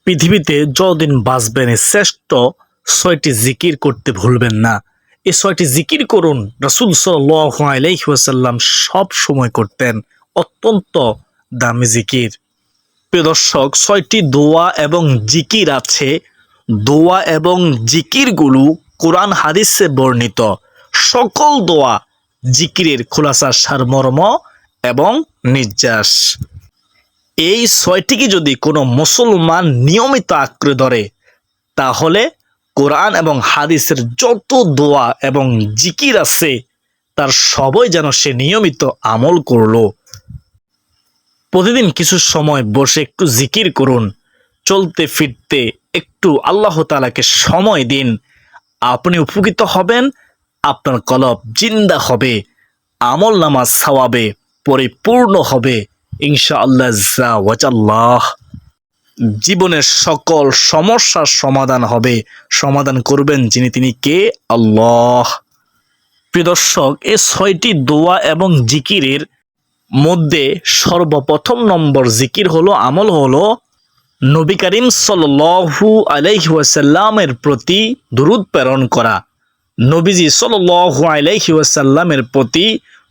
পৃথিবীতে যতদিন বাঁচবেন শ্রেষ্ঠ ৬টি জিকির করতে ভুলবেন না। এই ৬টি জিকির করুন। রাসূল সাল্লাল্লাহু আলাইহি ওয়াসাল্লাম সব সময় করতেন। অত্যন্ত দামি জিকির। প্রিয় দর্শক, ৬টি দোয়া এবং জিকির আছে। দোয়া এবং জিকিরগুলো কোরআন হাদিসে বর্ণিত। সকল দোয়া জিকিরের খোলাসা সারমর্ম এবং নির্যাস। এই ৬টিকে যদি কোনো মুসলমান নিয়মিত আঁকড়ে ধরে, তাহলে কোরআন এবং হাদিসের যত দোয়া এবং জিকির আছে তার সবই যেন সে নিয়মিত আমল করলো। প্রতিদিন কিছু সময় বসে একটু জিকির করুন। চলতে ফিরতে একটু আল্লাহ তাআলাকে সময় দিন। আপনি উপকৃত হবেন, আপনার কলব জিন্দা হবে, আমল নামাজ সওয়াবে পরিপূর্ণ হবে ইনশাআল্লাহ। জীবনের সকল সমস্যার সমাধান হবে। সমাধান করবেন যিনি, তিনি কে? আল্লাহ। প্রিয় দর্শক, এই ৬টি দোয়া এবং জিকিরের মধ্যে সর্বপ্রথম নম্বর জিকির হলো, আমল হলো নবী করিম সাল্লাল্লাহু আলাইহি ওয়াসাল্লামের প্রতি দুরূদ প্রেরণ করা। নবীজি সাল্লাল্লাহু আলাইহি ওয়াসাল্লামের প্রতি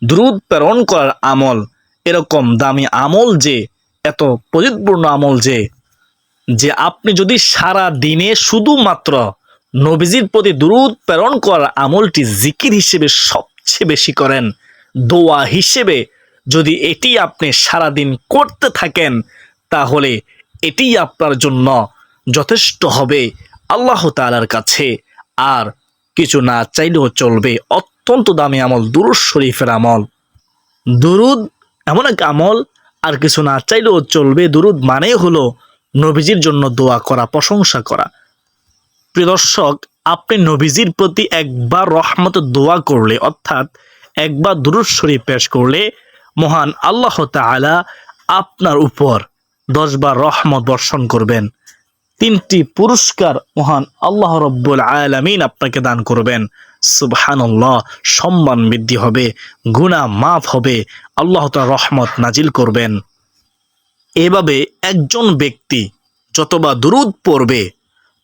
দুরূদ প্রেরণ করার আমল এরকম দামি আমল যে, এত প্রয়োজনপূর্ণ আমল যে আপনি যদি সারা দিনে শুধুমাত্র নবীজির প্রতি দুরূদ প্রেরণ করার আমলটি জিকির হিসেবে সবচেয়ে বেশি করেন, দোয়া হিসেবে যদি এটি আপনি সারা দিন করতে থাকেন, তাহলে এটি আপনার জন্য যথেষ্ট হবে আল্লাহ তাআলার কাছে। আর কিছু না চাইলেও চলবে। অত্যন্ত দামি আমল দুরূদ শরীফের আমল। দুরূদ এমন এক আমল, আর কিছু না চাইলেও চলবে। দুরূদ মানেই হলো নবীজির জন্য দোয়া করা, প্রশংসা করা। প্রিয় দর্শক, আপনি নবীজির প্রতি একবার রহমতের দোয়া করলে, অর্থাৎ একবার দুরূদ শরীফ পেশ করলে, মহান আল্লাহ তাআলা আপনার উপর 10 বার রহমত বর্ষণ করবেন। 3টি পুরস্কার মহান আল্লাহ রাব্বুল আলামিন আপনাকে দান করবেন। সুবহানাল্লাহ। সম্মান বৃদ্ধি হবে, গুনাহ মাফ হবে, আল্লাহ তাআলা রহমত নাজিল করবেন। এভাবে একজন ব্যক্তি যতবার দুরূদ পড়বে,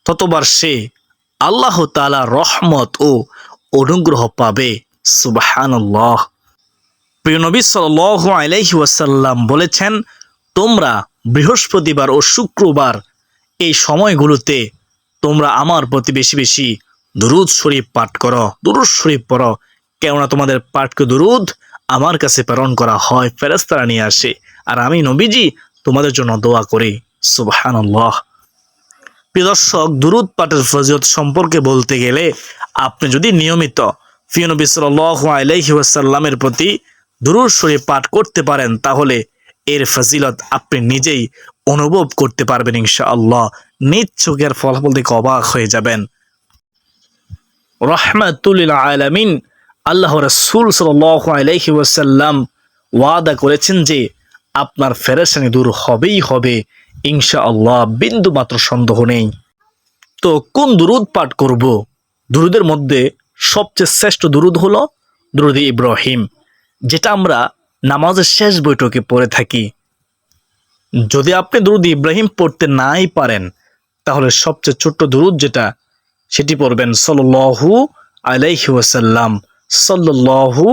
ততবার সে আল্লাহ তাআলা রহমত ও অনুগ্রহ পাবে। সুবহানাল্লাহ। প্রিয় নবী সাল্লাল্লাহু আলাইহি ওয়াসাল্লাম বলেছেন, তোমরা বৃহস্পতিবার ও শুক্রবার এই সময়গুলোতে তোমরা আমার প্রতি বেশি বেশি দুরূদ শরীফ পাঠ করো, দুরূদ শরীফ পড়ো। কেননা তোমাদের পাঠকে দুরূদ আমার কাছে প্রেরণ করা হয়, ফেরেশতারা নিয়ে আসে, আর আমি নবীজি তোমাদের জন্য দোয়া করি। সুবহানাল্লাহ। প্রিয় দর্শক, দুরূদ পাঠের ফজিলত সম্পর্কে বলতে গেলে, আপনি যদি নিয়মিত প্রিয় নবী সাল্লাল্লাহু আলাইহি ওয়াসাল্লামের প্রতি দুরূদ শরীফ পাঠ করতে পারেন, তাহলে এর ফজিলত আপনি নিজেই অনুভব করতে পারবেন ইনশাআল্লাহ। নিজ চোখের ফলাফল দেখে অবাক হয়ে যাবেন। রাহমাতুল লিল আলামিন আল্লাহ রাসূল সাল্লাল্লাহু আলাইহি ওয়াসাল্লাম ওয়াদা করেছেন যে আপনার পেরেশানি দূর হবেই হবে ইনশাআল্লাহ, বিন্দু মাত্র সন্দেহ নেই। তো কোন দুরূদ পাঠ করব? দুরূদের মধ্যে সবচেয়ে শ্রেষ্ঠ দুরূদ হলো দুরূদ ইব্রাহিম, যেটা আমরা নামাজের শেষ বৈঠকে পড়ে থাকি। যদি আপনি দুরূদ ইব্রাহিম পড়তে নাই পারেন, তাহলে সবচেয়ে ছোট্ট দুরূদ যেটা, সেটি পড়বেন সাল্লাল্লাহু আলাইহি ওয়াসাল্লাম, সাল্লাল্লাহু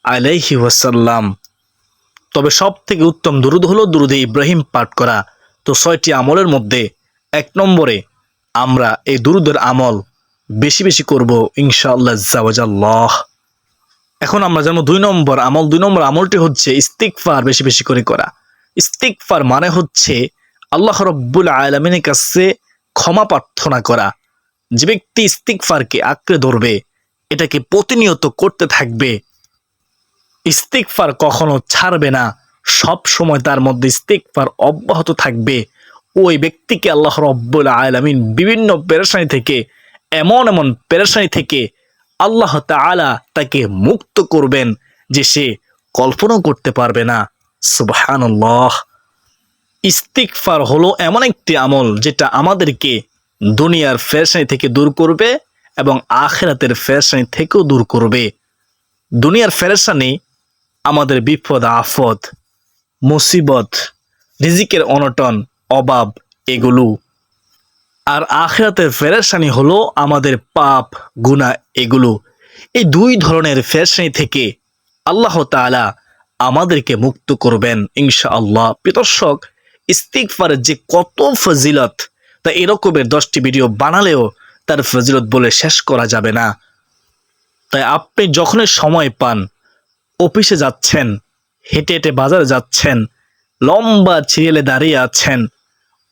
আলাইহি ওয়াসাল্লাম। তবে সব থেকে উত্তম দুরূদ হলো দুরূদ ইব্রাহিম পাঠ করা। তো ৬টি আমলের মধ্যে 1 নম্বরে আমরা এই দুরূদের আমল বেশি বেশি করব ইনশাআল্লাহ। এখন আমরা জানবো 2 নম্বর আমল। 2 নম্বর আমলটি হচ্ছে ইস্তিগফার বেশি বেশি করে করা। ইস্তিগফার মানে হচ্ছে আল্লাহ রাব্বুল আলামিনের কাছে ক্ষমা প্রার্থনা করা। যে ব্যক্তি ইস্তিগফারকে আঁকড়ে ধরবে, এটাকে প্রতিনিয়ত করতে থাকবে, ইস্তিগফার কখনো ছাড়বে না, সব সময় তার মধ্যে ইস্তিগফার অব্যাহত থাকবে, ওই ব্যক্তিকে আল্লাহ রাব্বুল আলামিন বিভিন্ন পেরেশানি থেকে, এমন পেরেশানি থেকে আল্লাহ তাআলা তাকে মুক্ত করবেন যে সে কল্পনাও করতে পারবে না। সুবহানাল্লাহ। ইস্তিগফার হলো এমন একটি আমল যেটা আমাদেরকে দুনিয়ার পেরেশানি থেকে দূর করবে এবং আখিরাতের পেরেশানি থেকেও দূর করবে। দুনিয়ার পেরেশানি, আমাদের বিপদ আপদ, মুসিবত, রিজিকের অনটন, অভাব, এগুলো আর আখিরাতের পেরেশানি হলো আমাদের পাপ গুনাহ এগুলো। এই দুই ধরনের পেরেশানি থেকে আল্লাহ তাআলা আমাদেরকে মুক্ত করবেন ইনশাআল্লাহ। প্রিয় দর্শক, ইস্তিগফারের যে কত ফজিলত, তা এরকমের 10টি ভিডিও বানালেও তার ফজিলত বলে শেষ করা যাবে না। তাই আপনি যখনই সময় পান, অফিসে যাচ্ছেন, হেঁটে হেঁটে বাজারে যাচ্ছেন, লম্বা সিরিয়ালে দাঁড়িয়ে আছেন,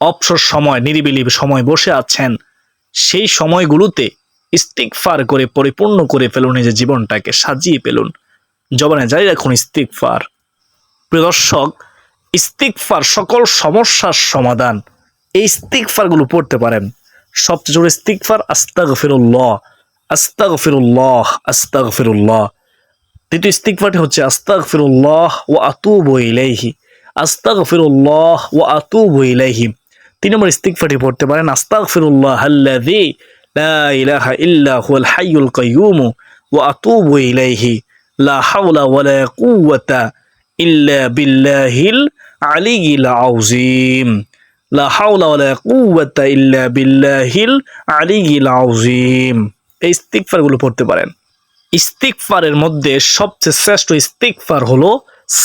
অবসর সময় নিরিবিলি সময় বসে আছেন, সেই সময়গুলোতে ইস্তিগফার করে পরিপূর্ণ করে ফেলুন, নিজের জীবনটাকে সাজিয়ে ফেলুন। জবানে জারি রাখুন ইস্তিগফার। প্রিয় দর্শক, ইস্তিগফার সকল সমস্যার সমাধান। এই ইস্তিগফারগুলো পড়তে পারেন। সবচেয়ে জোরে ইস্তিগফার আস্তাগফিরুল্লাহ, আস্তাগফিরুল্লাহ, আস্তাগফিরুল্লাহ। দ্বিতীয় ইস্তিগফারটি হচ্ছে আস্তাগফিরুল্লাহ ওয়া আতুবু ইলাইহি, আস্তাগফিরুল্লাহ ওয়া আতুবু ইলাইহি। 3 নম্বর ইস্তিগফারটি পড়তে পারেন আস্তাগফিরুল্লাহ আল্লাযী লা ইলাহা ইল্লা হুয়াল হাইয়ুল কাইয়্যুম ওয়া আতুবু ইলাইহি, লা হাওলা ওয়ালা কুওয়াতা ইল্লা বিল্লাহিল আলিয়্যিল আযীম, লা হাওলা ওয়ালা কুওয়াতা ইল্লা বিল্লাহিল আলিয়্যিল আযীম। এই ইস্তিগফারগুলো পড়তে পারেন। ইস্তিগফারের মধ্যে সবচেয়ে শ্রেষ্ঠ ইস্তিগফার হলো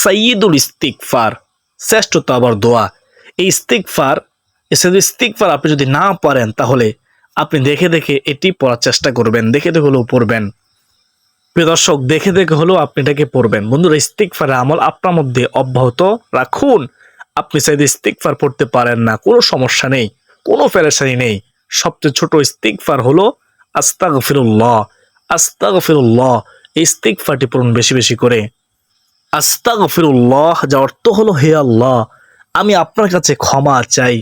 সাইয়্যিদুল ইস্তিগফার, শ্রেষ্ঠতম আবার দোয়া। এই ইস্তিগফার আপনি যদি না পারেন, তাহলে আপনি দেখে দেখে এটি পড়ার চেষ্টা করবেন, দেখে দেখে হলেও পড়বেন। প্রিয় দর্শক, দেখে দেখে হলেও আপনি এটাকে পড়বেন। বন্ধুরা, ইস্তিগফারের আমল আপনার মধ্যে অব্যাহত রাখুন। আপনি চাইলে ইস্তিগফার পড়তে পারেন না, কোনো সমস্যা নেই, কোনো পেরেশানি নেই। সবচেয়ে ছোট ইস্তিগফার হলো আস্তাগফিরুল্লাহ, আস্তাগফিরুল্লাহ। এই ইস্তিগফারটি পড়ুন বেশি বেশি করে। আস্তাগফিরুল্লাহ, যার অর্থ হলো হে আল্লাহ, আমি আপনার কাছে ক্ষমা চাই।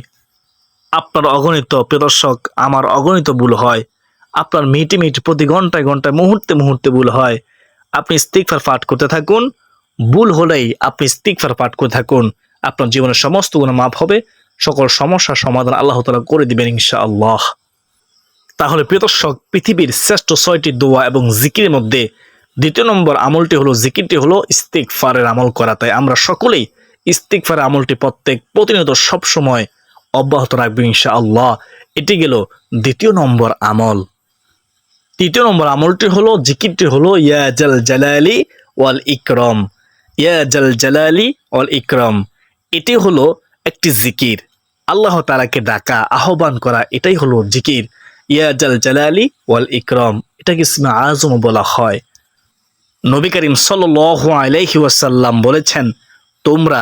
আপনার অগণিত, প্রিয় দর্শক, আমার অগণিত ভুল হয়। আপনার মিটি মিটি প্রতি ঘন্টায় ঘন্টায় মুহূর্তে মুহূর্তে ভুল হয়। আপনি ইস্তিগফার পাঠ করতে থাকুন। ভুল হলেই আপনি ইস্তিগফার পাঠ করতে থাকুন। আপনার জীবনের সমস্ত গুনাহ মাফ হবে, সকল সমস্যার সমাধান আল্লাহ তাআলা করে দিবেন ইনশাআল্লাহ। তাহলে প্রিয় দর্শক, পৃথিবীর শ্রেষ্ঠ 6টি দোয়া এবং জিকিরের মধ্যে 2 নম্বর আমলটি হলো, জিকিরটি হলো ইস্তিগফারের আমল করা। তাই আমরা সকলেই ইস্তিগফারের আমলটি প্রতিনিয়ত সবসময় অব্যাহত রাখবো ইনশাআল্লাহ। এটি গেল 2 নম্বর আমল। 3 নম্বর আমলটি হলো, জিকিরটি হলো ইয়া জাল জালালি ওয়াল ইকরাম, ইয়া জাল জালালি ওয়াল ইকরাম। এটি হলো একটি জিকির, আল্লাহ তাআলাকে ডাকা, আহ্বান করা, এটাই হলো জিকির। ইয়া জাল জালালি ওয়াল ইকরাম, এটাকে ইসমে আযম বলা হয়। নবী করিম সাল্লাল্লাহু আলাইহি ওয়াসাল্লাম বলেছেন, তোমরা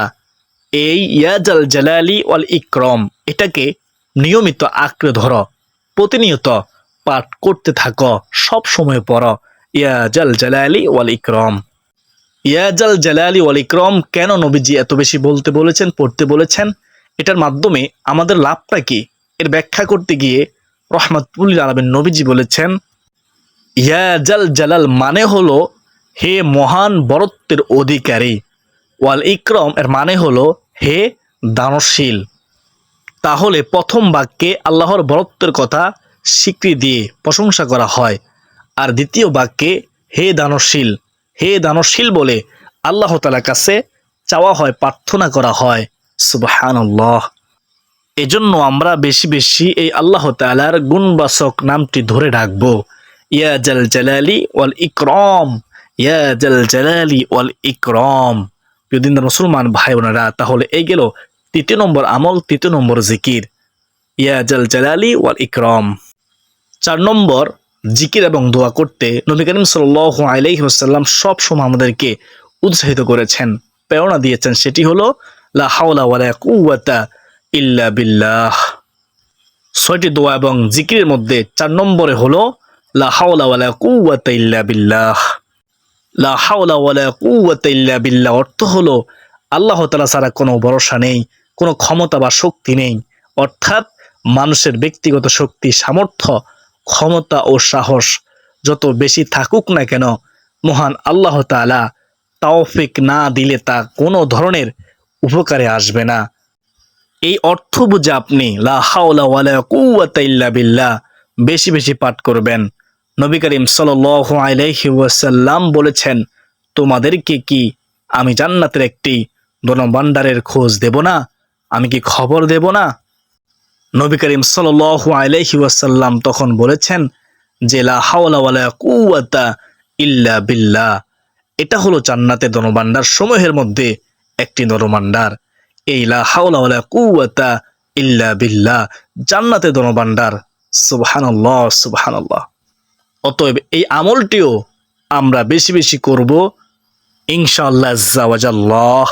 এই ইয়া জাল জালালি ওয়াল ইকরাম এটাকে নিয়মিত আঁকড়ে ধরো, প্রতিনিয়ত পাঠ করতে থাকো, সব সময় পড়ো ইয়া জাল জালালি ওয়াল ইকরাম। ইয়া জাল জালালি ওয়াল ইকরাম কেন নবীজি এত বেশি বলতে বলেছেন, পড়তে বলেছেন? এটার মাধ্যমে আমাদের লাভটা কি, এর ব্যাখ্যা করতে গিয়ে রাহমাতুল লিল আলামিন নবীজি বলেছেন, ইয়া জাল জালাল মানে হলো হে মহান বরত্বের অধিকারী, ওয়াল ইকরাম এর মানে হলো হে দানশীল। তাহলে প্রথম বাক্যে আল্লাহর বরত্বের কথা স্বীকৃতি দিয়ে প্রশংসা করা হয়, আর দ্বিতীয় বাক্যে হে দানশীল, হে দানশীল বলে আল্লাহ তাআলার কাছে চাওয়া হয়, প্রার্থনা করা হয়। সুবহানাল্লাহ। এজন্য আমরা বেশি বেশি এই আল্লাহ তাআলার গুণবাচক নামটি ধরে রাখবো, ইয়া জাল জালালি ওয়াল ইকরাম, ইয়া জাল জালালি ওয়াল ইকরাম। প্রিয় দিনদার মুসলমান ভাই বোনেরা, তাহলে এই গেল 3 নম্বর আমল, 3 নম্বর জিকির, ইয়া জাল জালালি ওয়াল ইকরাম। 4 নম্বর জিকির এবং দোয়া করতে নবী করিম সাল্লাল্লাহু আলাইহি ওয়াসাল্লাম সব সময় আমাদেরকে উৎসাহিত করেছেন, প্রেরণা দিয়েছেন। সেটি হলো লা হাওলা ওয়ালা কুওয়াতা ইল্লা বিল্লাহ। 6টি দোয়া এবং জিকিরের মধ্যে 4 নম্বরে হলো লা হাওলা ওয়ালা কুওয়াতা ইল্লা বিল্লাহ। লা হাওলা ওয়ালা কুওয়াতা ইল্লা বিল্লাহ অর্থ হলো আল্লাহ তাআলা ছাড়া কোনো ভরসা নেই, কোনো ক্ষমতা বা শক্তি নেই। অর্থাৎ মানুষের ব্যক্তিগত শক্তি, সামর্থ্য, ক্ষমতা ও সাহস যত বেশি থাকুক না কেন, মহান আল্লাহ তাআলা তৌফিক না দিলে তা কোনো ধরনের উপকারে আসবে না। এই অর্থ বুঝে আপনি লা হাওলা ওয়ালা কুওয়াতা ইল্লা বিল্লাহ বেশি বেশি পাঠ করবেন। নবী করিম সাল্লাল্লাহু আলাইহি ওয়াসাল্লাম বলেছেন, তোমাদেরকে কি আমি জান্নাতের একটি ধনভাণ্ডারের খোঁজ দেব না? আমি কি খবর দেব না? নবী করিম সাল্লাল্লাহু আলাইহি ওয়াসাল্লাম তখন বলেছেন যে লা হাওলা ওয়ালা কুওয়াতা ইল্লা বিল্লাহ, এটা হলো জান্নাতের ধনভাণ্ডার সমূহের মধ্যে একটি ধনভাণ্ডার। এই লা হাওলা ওয়ালা কুওয়াতা ইল্লা বিল্লাহ জান্নাতের ধনভাণ্ডার। সুবহানাল্লাহ সুবহানাল্লাহ। অতএব এই আমলটিও আমরা বেশি বেশি করব ইনশাআল্লাহ আজ্জা ওয়া জাল্লাহ।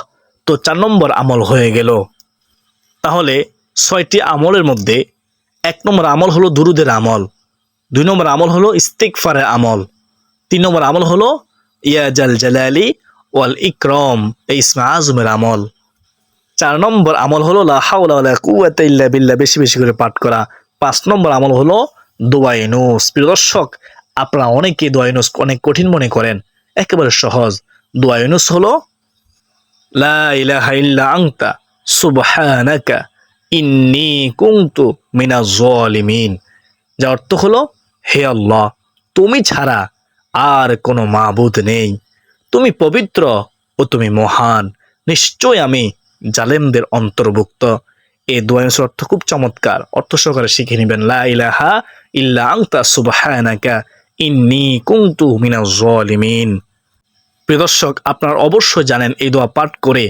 তো 4 নম্বর আমল হয়ে গেল। তাহলে 6টি আমলের মধ্যে 1 নম্বর আমল হলো দুরুদের আমল, 2 নম্বর আমল হলো ইস্তিগফারের আমল, 3 নম্বর আমল হলো ইয়া জাল জালালি ওয়াল ইকরাম এই ইসমে আজমের আমল, 4 নম্বর আমল হলো লা হাওলা ওয়ালা কুওয়াতা ইল্লা বিল্লাহ বেশি বেশি করে পাঠ করা, 5 নম্বর আমল হলো দোয়া ইউনুস। প্রিয় দর্শক, আপনারা অনেকে দোয়া ইউনুস অনেক কঠিন মনে করেন, একেবারে সহজ। দোয়া ইউনুস হলো লা ইলাহা ইল্লা আনতা সুবহানাকা ইন্নী কুনতু মিনাজ জালিমিন, যার অর্থ হলো হে আল্লাহ, তুমি ছাড়া আর কোনো মাবুদ নেই, তুমি পবিত্র ও তুমি মহান, নিশ্চয় আমি জালেমদের অন্তর্ভুক্ত। এই দোয়ার অর্থ খুব চমৎকার, অর্থ সহকারে শিখে নেবেন। লা ইলাহা ইল্লা আনতা সুবহানাকা ইন্নী কুনতু মিনাজ জালিমিন। প্রিয় দর্শক, আপনারা অবশ্যই জানেন এই দোয়া পাঠ করে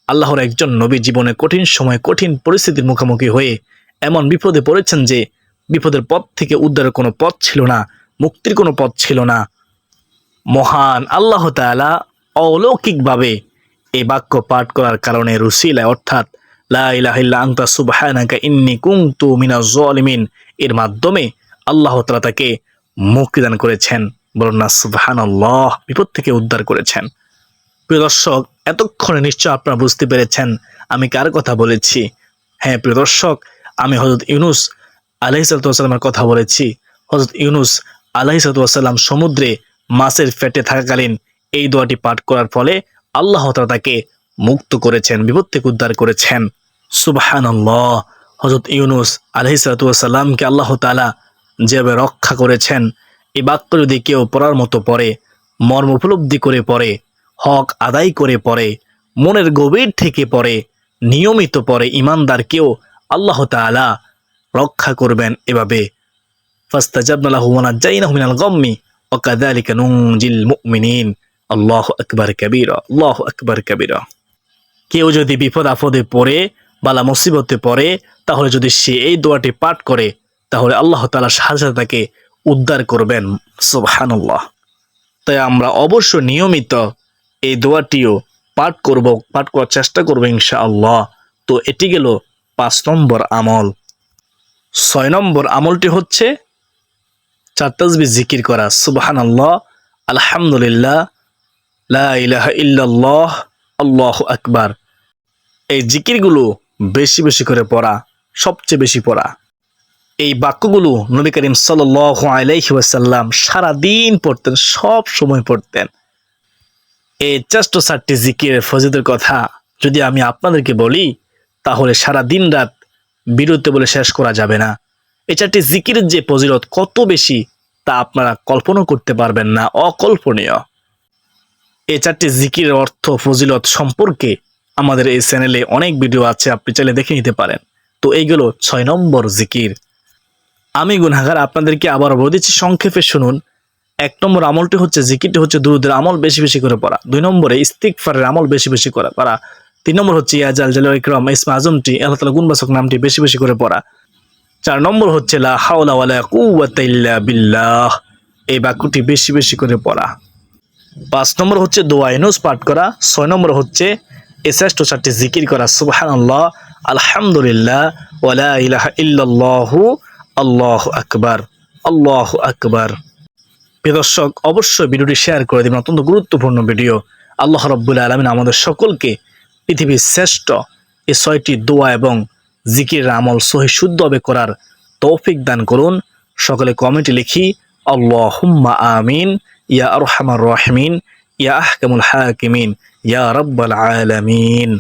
আল্লাহর একজন নবী জীবনে কঠিন সময় কঠিন পরিস্থিতির মুখোমুখি হয়ে এমন বিপদে পড়েছেন যে বিপদের পথ থেকে উদ্ধারের কোনো পথ ছিল না, মুক্তির কোনো পথ ছিল না। মহান আল্লাহ তাআলা অলৌকিকভাবে এই বাক্য পাঠ করার কারণে রুসিলায় অর্থাৎ লা ইলাহা ইল্লা আনতা সুবহানাকা ইন্নী কুনতু মিনাজ জালিমিন এর মাধ্যমে আল্লাহ তাআলা তাকে মুক্তিদান করেছেন। বলুন না সুবহানাল্লাহ, বিপদ থেকে উদ্ধার করেছেন। প্রিয় দর্শক, এতক্ষণে নিশ্চয় আপনারা বুঝতে পেরেছেন আমি কার কথা বলেছি। হ্যাঁ প্রিয় দর্শক, আমি হযরত ইউনুস আলাইহিসসালাতু ওয়াসসালামের কথা বলেছি। হযরত ইউনুস আলাইহিসসালাতু ওয়াসসালাম সমুদ্রে মাছের পেটে থাকাকালীন এই দোয়াটি পাঠ করার ফলে আল্লাহ তাআলা তাকে মুক্ত করেছেন, বিপদ থেকে উদ্ধার করেছেন। সুবহানাল্লাহ। হযরত ইউনুস আলাইহিসসালাতু ওয়াসসালামকে আল্লাহ তাআলা যেভাবে রক্ষা করেছেন, এই বাক্য যদি কেউ পড়ার মতো পড়ে, মর্ম উপলব্ধি করে পড়ে, হক আদায় করে পড়ে, মনের গভীর থেকে পড়ে, নিয়মিত পড়ে, ইমানদারকেও আল্লাহ তাআলা রক্ষা করবেন এভাবে। ফাস্তাজাবনা লাহু ওয়া নাজাইনাহু মিনাল গাম্মি ওয়া কাযালিকা নুনজিল মুমিনিন। আল্লাহু আকবার কাবীরা, আল্লাহু আকবার কাবীরা। কেউ যদি বিপদ আপদে পড়ে, বালা মুসিবতে পড়ে, তাহলে যদি সে এই দোয়াটি পাঠ করে তাহলে আল্লাহ তাআলা সাথে সাথে তাকে উদ্ধার করবেন। সুবহানাল্লাহ। তাই আমরা অবশ্যই নিয়মিত এই দোয়াটিও পাঠ করার চেষ্টা করব ইনশাআল্লাহ। তো এটি গেল 5 নম্বর আমল। 6 নম্বর আমলটি হচ্ছে 4 তাসবিহ জিকির করা। সুবহানাল্লাহ, আলহামদুলিল্লাহ, লা ইলাহা ইল্লাল্লাহ, আল্লাহু আকবার। এই জিকিরগুলো বেশি বেশি করে পড়া, সবচেয়ে বেশি পড়া। এই বাক্যগুলো নবী করিম সাল্লাল্লাহু আলাইহি ওয়াসাল্লাম সারা দিন পড়তেন, সব সময় পড়তেন। এই 4টি জিকিরের ফজিলতের কথা যদি আমি আপনাদেরকে বলি তাহলে সারা দিন রাত বিরতি বলে শেষ করা যাবে না। এই 4টি জিকিরের যে ফজিলত কত বেশি তা আপনারা কল্পনা করতে পারবেন না, অকল্পনীয়। এই 4টি জিকিরের অর্থ ফজিলত সম্পর্কে আমাদের এই চ্যানেলে অনেক ভিডিও আছে, আপনি চাইলে দেখে নিতে পারেন। তো এইগুলো 6 নম্বর জিকির। আমি গুনাহগার আপনাদেরকে আবার বলে দিচ্ছি, সংক্ষেপে শুনুন। 1 নম্বর আমলটি হচ্ছে জিকিরটি হচ্ছে দুরূদের আমল বেশি বেশি করে পড়া। 2 নম্বরে ইস্তিগফারের আমল বেশি বেশি করে পড়া। 3 নম্বর হচ্ছে ইয়া জাল জালালি ওয়াল ইকরাম ইসমে আজমটি আল্লাহ তাআলা গুণবাচক নামটি বেশি বেশি করে পড়া। 4 নম্বর হচ্ছে লা হাওলা ওয়ালা কুওয়াতা ইল্লা বিল্লাহ এই বাক্যটি বেশি বেশি করে পড়া। 5 নম্বর হচ্ছে দোয়া ইউনুস পাঠ করা। 6 নম্বর হচ্ছে এই শ্রেষ্ঠ 4টি জিকির করা। সুবহানাল্লাহ, আলহামদুলিল্লাহ, ওয়া লা ইলাহা ইল্লাল্লাহু, আল্লাহু আকবার, আল্লাহু আকবার। প্রিয় দর্শক, অবশ্যই ভিডিওটি শেয়ার করে দিবেন, অত্যন্ত গুরুত্বপূর্ণ ভিডিও। আল্লাহ রাব্বুল আলামিন আমাদের সকলকে পৃথিবীর শ্রেষ্ঠ এই 6টি দোয়া এবং জিকিরের আমল সহি শুদ্ধভাবে করার তৌফিক দান করুন। সকলে কমেন্টে লিখি আল্লাহুম্মা আমিন, ইয়া আরহামার রাহিমিন, ইয়া আহকামুল হাকিমিন, ইয়া রাব্বাল আলামিন।